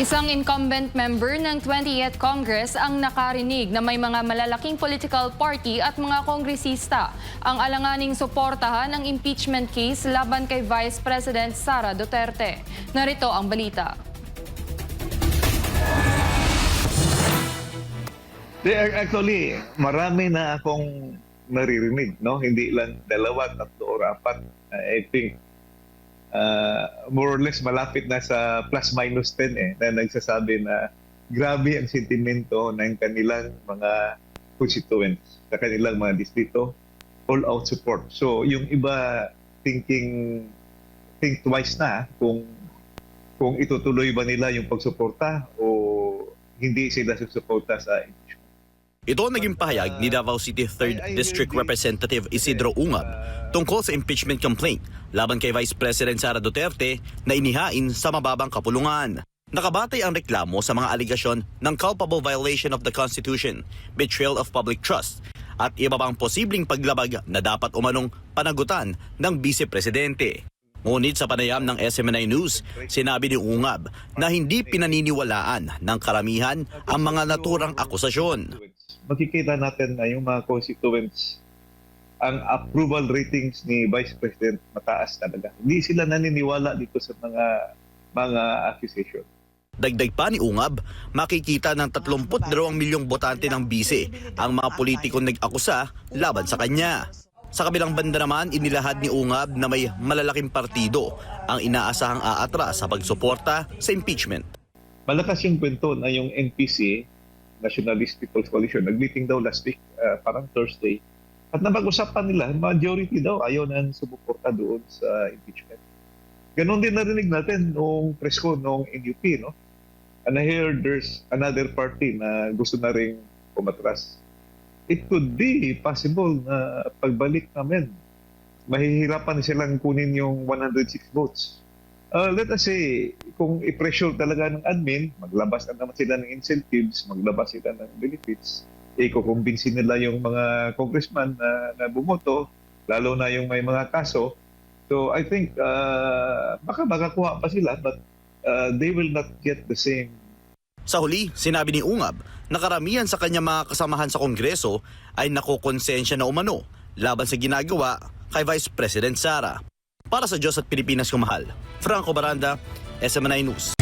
Isang incumbent member ng 20th Congress ang nakarinig na may mga malalaking political party at mga kongresista ang alanganing suportahan ang impeachment case laban kay Vice President Sara Duterte. Narito ang balita. Actually, marami na akong naririnig, no? Hindi lang dalawa, tatlo o apat. I think more or less malapit na sa plus-minus 10 na nagsasabi na grabe ang sentimento ng kanilang mga constituents sa kanilang mga distrito, all-out support. So yung iba think twice na kung itutuloy ba nila yung pagsuporta o hindi sila susuporta sa impeachment. Ito ang naging pahayag ni Davao City 3rd District Representative Isidro Ungab tungkol sa impeachment complaint laban kay Vice President Sara Duterte na inihain sa mababang kapulungan. Nakabatay ang reklamo sa mga aligasyon ng culpable violation of the Constitution, betrayal of public trust, at iba pang posibleng paglabag na dapat umanong panagutan ng Vice Presidente. Ngunit sa panayam ng SMNI News, sinabi ni Ungab na hindi pinaniniwalaan ng karamihan ang mga naturang akusasyon. Makikita natin na yung mga constituents, ang approval ratings ni Vice President mataas talaga. Hindi sila naniniwala dito sa mga accusation. Dagdag pa ni Ungab, makikita ng 32 milyong botante ng bise ang mga politikong nag-akusa laban sa kanya. Sa kabilang banda naman, inilahad ni Ungab na may malalaking partido ang inaasahang aatras sa pagsuporta sa impeachment. Malakas yung kwento na yung NPC, Nationalist People's Coalition, nag-meeting daw last week, parang Thursday. At napag-usapan nila, majority daw ayaw nang sumuporta doon sa impeachment. Ganon din narinig natin noong presko, noong NUP, no? And I hear there's another party na gusto na rin pumatras. It could be possible na pagbalik namin, mahihirapan silang kunin yung 106 votes. Let us say, kung i-pressure talaga ng admin, maglabas na naman sila ng incentives, maglabas sila ng benefits, kukumbinsin nila yung mga congressman na bumoto, lalo na yung may mga kaso. So I think baka makakuha pa sila, but they will not get the same. Sa huli, sinabi ni Ungab na karamihan sa kanyang mga kasamahan sa Kongreso ay nakokonsensya na umano laban sa ginagawa kay Vice President Sara. Para sa Diyos at Pilipinas kumahal, Franco Baranda, SMNI News.